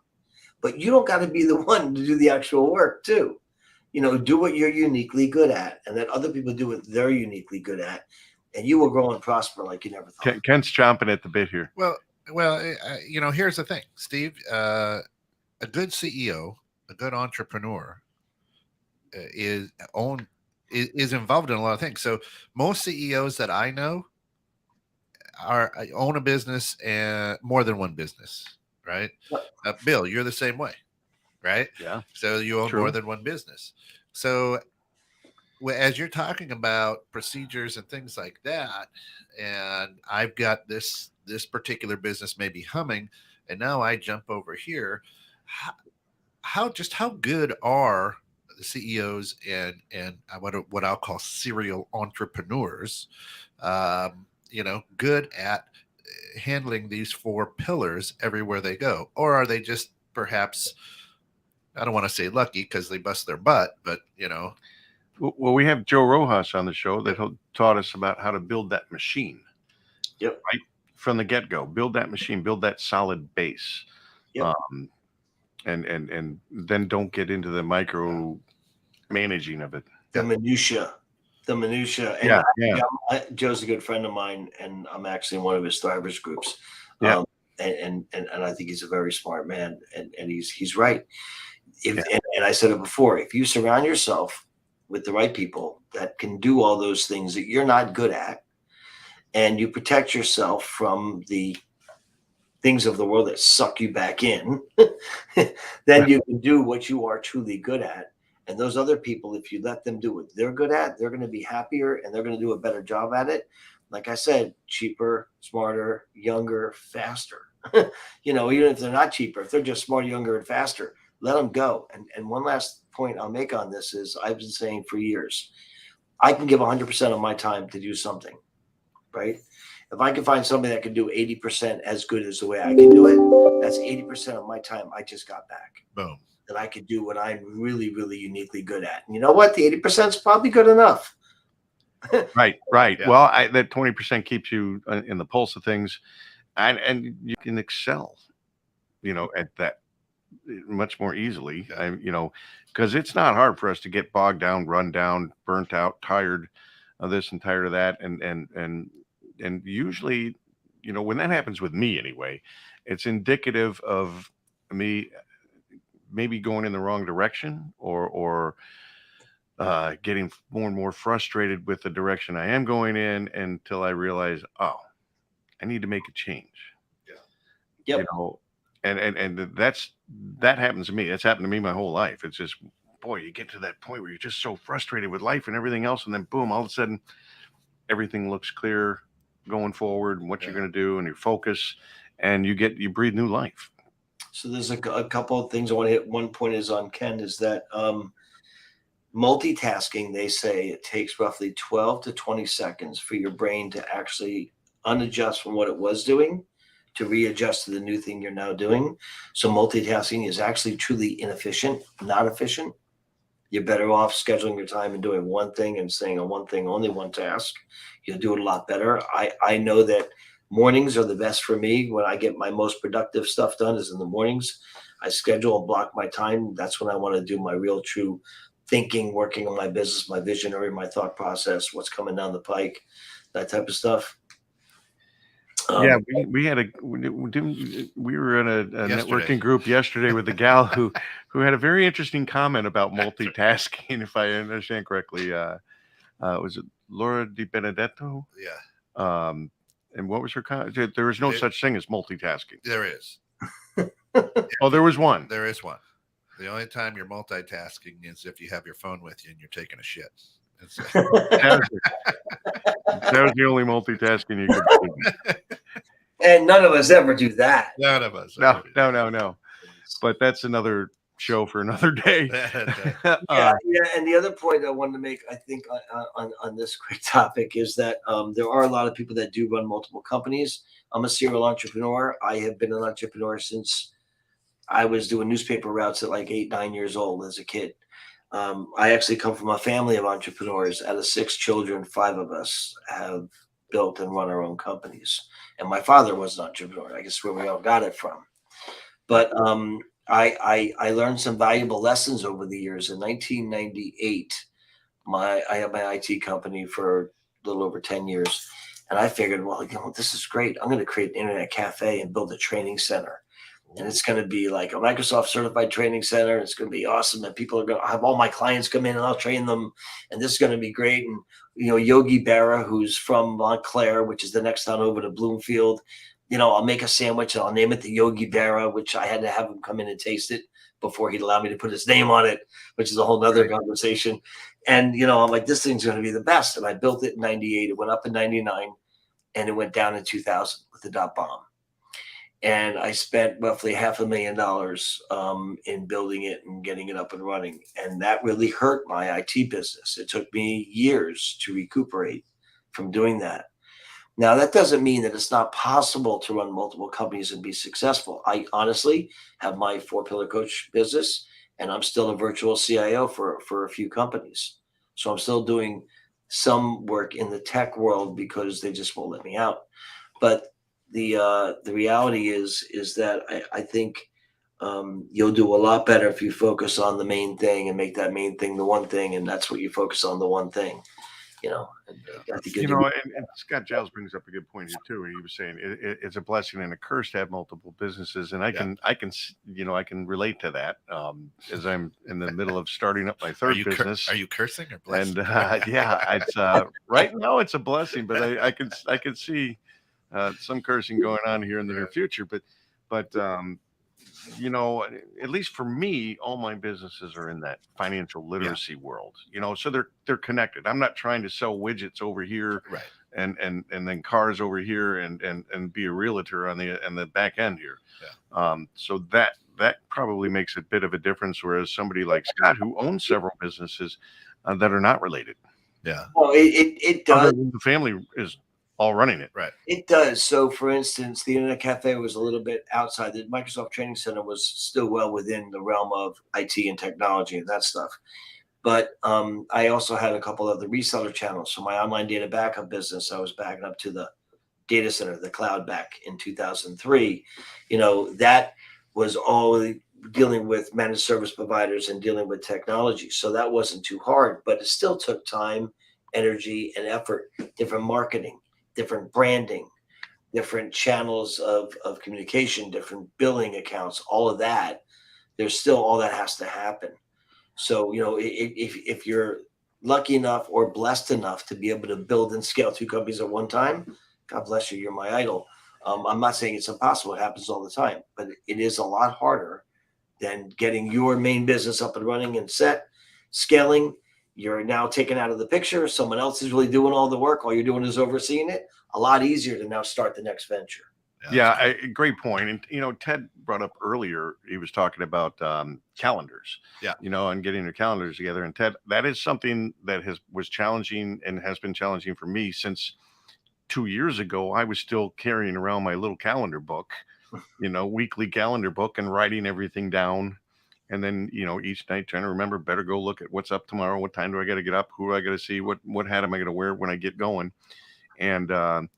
But you don't got to be the one to do the actual work too. Do what you're uniquely good at, and let other people do what they're uniquely good at, and you will grow and prosper like you never thought. Kent's chomping at the bit here. Well, here's the thing, Steve. A good CEO, a good entrepreneur, is involved in a lot of things. So most CEOs that I know own a business and more than one business, right? Bill, you're the same way, right? Yeah. So you own more than one business. So as you're talking about procedures and things like that, and I've got this this particular business may be humming, and now I jump over here. How good are the CEOs and what I'll call serial entrepreneurs, good at handling these 4 pillars everywhere they go? Or are they just perhaps, I don't want to say lucky because they bust their butt, but Well, we have Joe Rojas on the show that taught us about how to build that machine. Yep. Right from the get-go, build that machine, build that solid base. Yep. And then don't get into the micro managing of it. The minutia. And Joe's a good friend of mine, and I'm actually in one of his Thrivers groups. Yeah. And I think he's a very smart man, and he's right. And I said it before, if you surround yourself with the right people that can do all those things that you're not good at, and you protect yourself from the things of the world that suck you back in, then you can do what you are truly good at. And those other people, if you let them do what they're good at, they're going to be happier and they're going to do a better job at it. Like I said, cheaper, smarter, younger, faster. Even if they're not cheaper, if they're just smarter, younger, and faster, let them go. And one last point I'll make on this is I've been saying for years, I can give 100% of my time to do something, right? If I can find somebody that can do 80% as good as the way I can do it, that's 80% of my time I just got back. Boom. That I could do what I'm really, really uniquely good at. And you know what? The 80% is probably good enough. Right. Yeah. Well, that 20% keeps you in the pulse of things, and you can excel, at that much more easily. Because it's not hard for us to get bogged down, run down, burnt out, tired of this and tired of that, and usually, when that happens with me anyway, it's indicative of me maybe going in the wrong direction or getting more and more frustrated with the direction I am going in until I realize, I need to make a change. Yeah. Yep. And that happens to me. That's happened to me my whole life. It's just, boy, you get to that point where you're just so frustrated with life and everything else. And then boom, all of a sudden everything looks clear going forward and what you're going to do and your focus, and you breathe new life. So there's a couple of things I want to hit. One point is on Ken is that multitasking, they say it takes roughly 12 to 20 seconds for your brain to actually unadjust from what it was doing to readjust to the new thing you're now doing. So multitasking is actually truly inefficient, not efficient. You're better off scheduling your time and doing one thing and saying on one thing, only one task. You'll do it a lot better. I know that mornings are the best for me. When I get my most productive stuff done is in the mornings. I schedule and block my time. That's when I want to do my real true thinking, working on my business, my visionary, my thought process, what's coming down the pike, that type of stuff. We were in a networking group yesterday with a gal who had a very interesting comment about multitasking, if I understand correctly. Was it Laura DiBenedetto? Yeah. And what was her comment? There is no such thing as multitasking. There is. Oh, there was one. There is one. The only time you're multitasking is if you have your phone with you and you're taking a shit. That was the only multitasking you could do. And none of us ever do that. None of us. No. But that's another show for another day. And the other point I wanted to make, I think, on this great topic is that there are a lot of people that do run multiple companies. I'm a serial entrepreneur. I have been an entrepreneur since I was doing newspaper routes at like 8-9 years old as a kid. I actually come from a family of entrepreneurs. Out of 6 children, 5 of us have built and run our own companies. And my father was an entrepreneur. I guess where we all got it from. But I learned some valuable lessons over the years. In 1998, I had my IT company for a little over 10 years. And I figured, well, this is great. I'm going to create an internet cafe and build a training center. And it's going to be like a Microsoft certified training center. It's going to be awesome. And people are going to have all my clients come in and I'll train them. And this is going to be great. And, Yogi Berra, who's from Montclair, which is the next town over to Bloomfield, I'll make a sandwich and I'll name it the Yogi Berra, which I had to have him come in and taste it before he'd allow me to put his name on it, which is a whole nother conversation. And, I'm like, this thing's going to be the best. And I built it in 98. It went up in 99 and it went down in 2000 with the dot bomb. And I spent roughly $500,000 in building it and getting it up and running. And that really hurt my IT business. It took me years to recuperate from doing that. Now, that doesn't mean that it's not possible to run multiple companies and be successful. I honestly have my 4-pillar coach business, and I'm still a virtual CIO for a few companies. So I'm still doing some work in the tech world because they just won't let me out. But the reality is that I think you'll do a lot better if you focus on the main thing and make that main thing the one thing, and that's what you focus on, the one thing. I think and Scott Giles brings up a good point here too. He was saying it's a blessing and a curse to have multiple businesses, and I can relate to that as I'm in the middle of starting up my third business. Are you cursing or blessing? And it's right now it's a blessing, but I can see some cursing going on here in the near future. But at least for me, all my businesses are in that financial literacy world, so they're connected. I'm not trying to sell widgets over here, right, and then cars over here and be a realtor on the back end here. So that probably makes a bit of a difference, whereas somebody like Scott, who owns several businesses that are not related, well, it does. The family is all running it. Right. It does. So, for instance, the Internet Cafe was a little bit outside. The Microsoft Training Center was still well within the realm of IT and technology and that stuff. But I also had a couple of the reseller channels. So my online data backup business, I was backing up to the data center, the cloud back in 2003. That was all dealing with managed service providers and dealing with technology. So that wasn't too hard, but it still took time, energy, and effort, different marketing, different branding, different channels of communication, different billing accounts, all of that. There's still all that has to happen. So, if you're lucky enough or blessed enough to be able to build and scale 2 companies at one time, God bless you, you're my idol. I'm not saying it's impossible. It happens all the time, but it is a lot harder than getting your main business up and running and set, scaling. You're now taken out of the picture. Someone else is really doing all the work. All you're doing is overseeing it. A lot easier to now start the next venture. Great point. And, Ted brought up earlier, he was talking about calendars, and getting your calendars together. And Ted, that is something that was challenging and has been challenging for me since 2 years ago. I was still carrying around my little calendar book, weekly calendar book, and writing everything down. And then, each night trying to remember, better go look at what's up tomorrow. What time do I got to get up? Who do I got to see? What hat am I going to wear when I get going? And then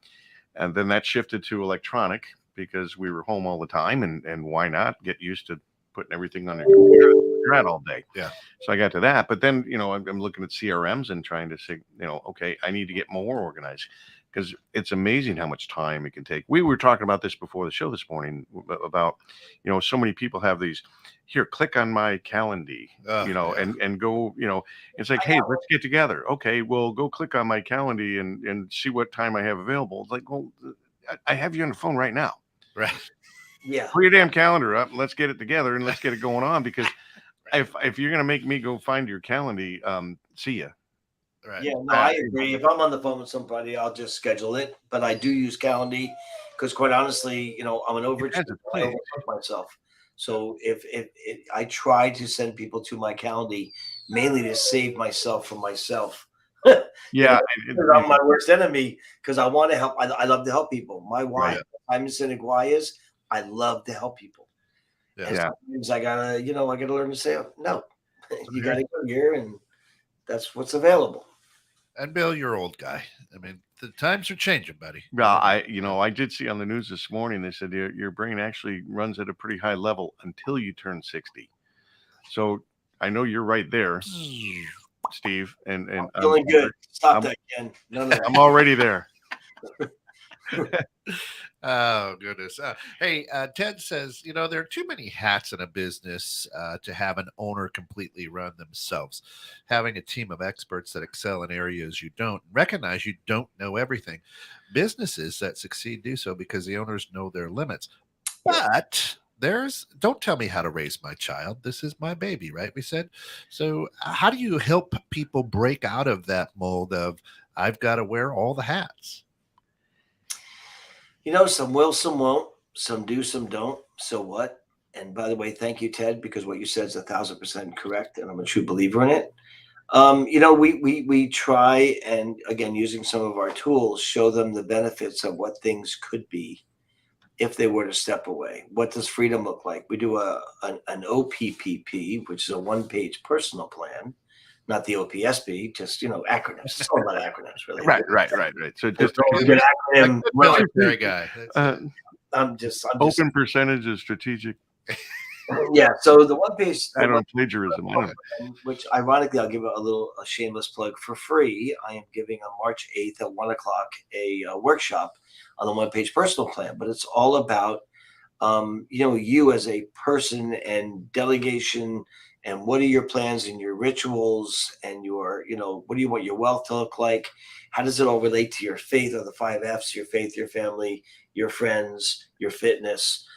that shifted to electronic because we were home all the time. And why not get used to putting everything on your computer you're at all day? Yeah. So I got to that. But then, I'm looking at CRMs and trying to say, okay, I need to get more organized, because it's amazing how much time it can take. We were talking about this before the show this morning about, so many people have these, here, click on my calendar, and go, it's like, hey, let's get together. Okay, well, go click on my calendar and see what time I have available. It's like, well, I have you on the phone right now. Right. Yeah. Pull your damn calendar up. Let's get it together and let's get it going on, because if you're going to make me go find your calendar, see ya. Right. Yeah, no, I agree. If I'm on the phone with somebody, I'll just schedule it. But I do use Calendly because, quite honestly, I'm an overachiever. I overwork myself. So if I try to send people to my Calendly mainly to save myself from myself. Yeah, I'm my worst enemy because I want to help. I love to help people. My why, I'm Cynic why is I love to help people. Yeah. Sometimes I gotta learn to say no. You gotta go here, and that's what's available. And Bill, you're an old guy. I mean, the times are changing, buddy. Well, I did see on the news this morning, they said your brain actually runs at a pretty high level until you turn 60. So I know you're right there, Steve. And I'm feeling good. Stop that, Ken. None of that. I'm already there. Oh, goodness. Hey, Ted says, there are too many hats in a business to have an owner completely run themselves. Having a team of experts that excel in areas you don't recognize, you don't know everything. Businesses that succeed do so because the owners know their limits. But don't tell me how to raise my child. This is my baby, right? We said. So how do you help people break out of that mold of I've got to wear all the hats? Some will, some won't. Some do, some don't. So what? And by the way, thank you, Ted, because what you said is 1,000% correct, and I'm a true believer in it. We try, and again, using some of our tools, show them the benefits of what things could be if they were to step away. What does freedom look like? We do an OPPP, which is a one-page personal plan, not the OPSP, just acronyms. It's all about acronyms, really. Right. So just Good acronym. Military guy. I'm just open percentage of strategic. Yeah. So the one page. I don't plagiarism. Which ironically, I'll give a shameless plug for free. I am giving on March 8th at 1:00 a workshop on the one-page personal plan, but it's all about you as a person and delegation, and what are your plans and your rituals and your what do you want your wealth to look like? How does it all relate to your faith, or the 5 F's: your faith, your family, your friends, your fitness?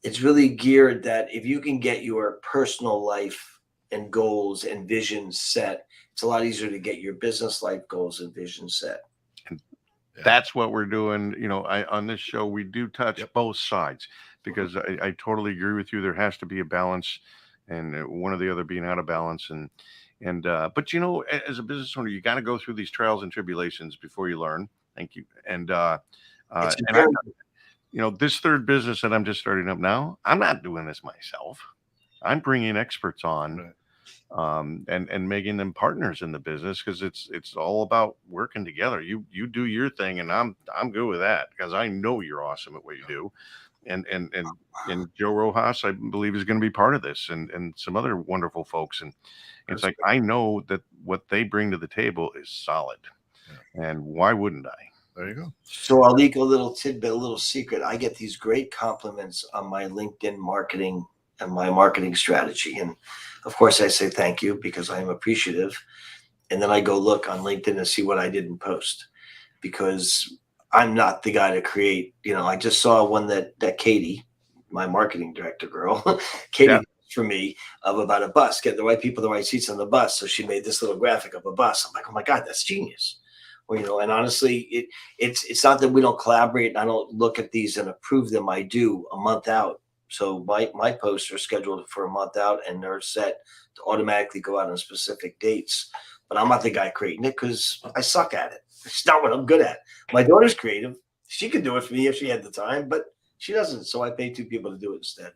It's really geared that if you can get your personal life and goals and visions set, it's a lot easier to get your business life goals and visions set. That's what we're doing. On this show, we do touch both sides, because I totally agree with you. There has to be a balance, and one or the other being out of balance. But as a business owner, you got to go through these trials and tribulations before you learn. Thank you. This third business that I'm just starting up now, I'm not doing this myself. I'm bringing experts on, and making them partners in the business, because it's all about working together. You do your thing, and I'm good with that, because I know you're awesome at what you do. And Joe Rojas, I believe, is going to be part of this, and some other wonderful folks. And it's like, I know that what they bring to the table is solid, and why wouldn't I? There you go. So I'll leak a little tidbit, a little secret. I get these great compliments on my LinkedIn marketing and my marketing strategy. And of course, I say thank you, because I am appreciative. And then I go look on LinkedIn and see what I didn't post, because I'm not the guy to create. I just saw one that Katie, my marketing director girl, Katie, for me, of about a bus, get the right people, the right seats on the bus. So she made this little graphic of a bus. I'm like, oh my God, that's genius. And honestly, it's not that we don't collaborate and I don't look at these and approve them. I do a month out. So my posts are scheduled for a month out, and they're set to automatically go out on specific dates. But I'm not the guy creating it, because I suck at it. It's not what I'm good at. My daughter's creative. She could do it for me if she had the time, but she doesn't. So I pay 2 people to do it instead.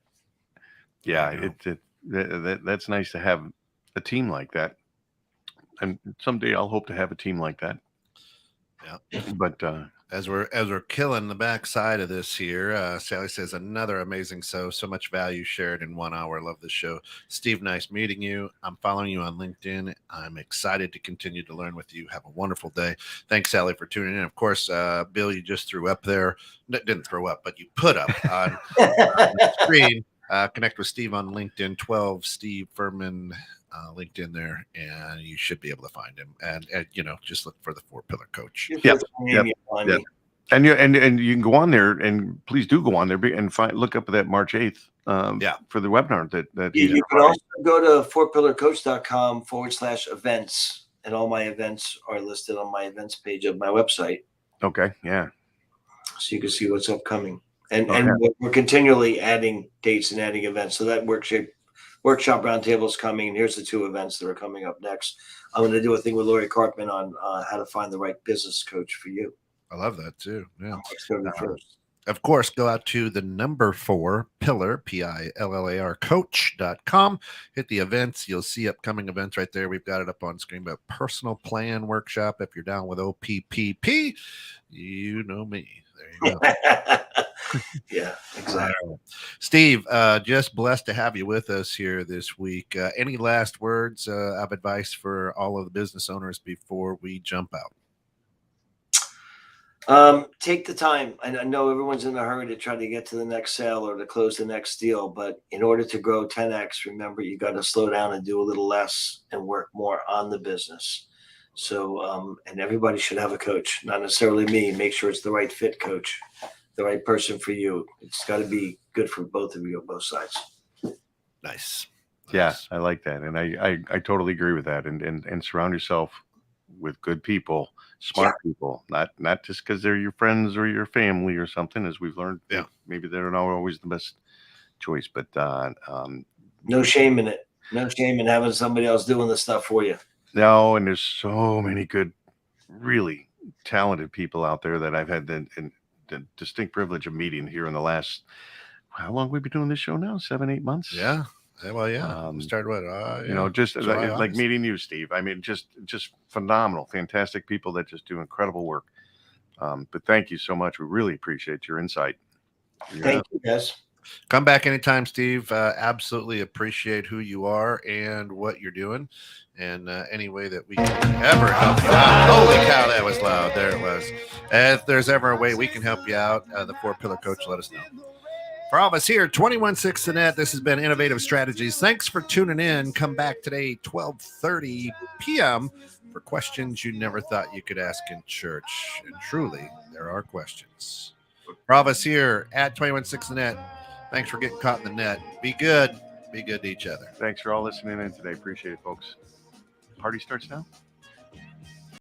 Yeah, that's nice to have a team like that. And someday I'll hope to have a team like that. Yeah. But as we're killing the backside of this here, Sally says, another amazing so much value shared in 1 hour. Love the show. Steve, nice meeting you. I'm following you on LinkedIn. I'm excited to continue to learn with you. Have a wonderful day. Thanks, Sally, for tuning in. Of course, Bill, you just threw up there. Didn't throw up, but you put up on the screen. Connect with Steve on LinkedIn, 12 Steve Furman, LinkedIn there, and you should be able to find him. And just look for the 4-Pillar Coach. Yep. And you can go on there, and please do go on there and look up that March 8th for the webinar that you can also go to 4pillarcoach.com/events, and all my events are listed on my events page of my website. Okay. Yeah. So you can see what's upcoming. And we're continually adding dates and adding events. So that workshop roundtable is coming. And here's the 2 events that are coming up next. I'm going to do a thing with Lori Cartman on how to find the right business coach for you. I love that too. Yeah. Of course, go out to the number 4pillar, PILLAR coach.com. Hit the events. You'll see upcoming events right there. We've got it up on screen, but personal plan workshop. If you're down with OPPP, you know me. There you go. Yeah, exactly. Steve, just blessed to have you with us here this week. Any last words of advice for all of the business owners before we jump out? Take the time. I know everyone's in a hurry to try to get to the next sale or to close the next deal, but in order to grow 10x, remember, you got to slow down and do a little less and work more on the business. So, and everybody should have a coach, not necessarily me. Make sure it's the right fit coach, the right person for you. It's got to be good for both of you on both sides. Nice. Yeah, I like that. And I totally agree with that. And surround yourself with good people smart people, not just because they're your friends or your family or something, as we've learned. Yeah. Maybe they're not always the best choice, but no shame in it. No shame in having somebody else doing the stuff for you. no, and there's so many good, really talented people out there that I've had the distinct privilege of meeting here in the last, how long we been doing this show now? 7-8 months. Yeah. Well, yeah. We started what? You know, just July, like meeting you, Steve. I mean, just phenomenal, fantastic people that just do incredible work. But thank you so much. We really appreciate your insight. Thank you, guys. Come back anytime, Steve. Absolutely appreciate who you are and what you're doing, and any way that we can ever help you out. Holy cow, that was loud. There it was. If there's ever a way we can help you out, the 4-Pillar Coach, let us know. For all of us here, 21.6 The Net, this has been Innovative Strategies. Thanks for tuning in. Come back today, 12:30 p.m. for questions you never thought you could ask in church. And truly, there are questions. For all of us here at 21.6 The Net, thanks for getting caught in the net. Be good. Be good to each other. Thanks for all listening in today. Appreciate it, folks. Party starts now.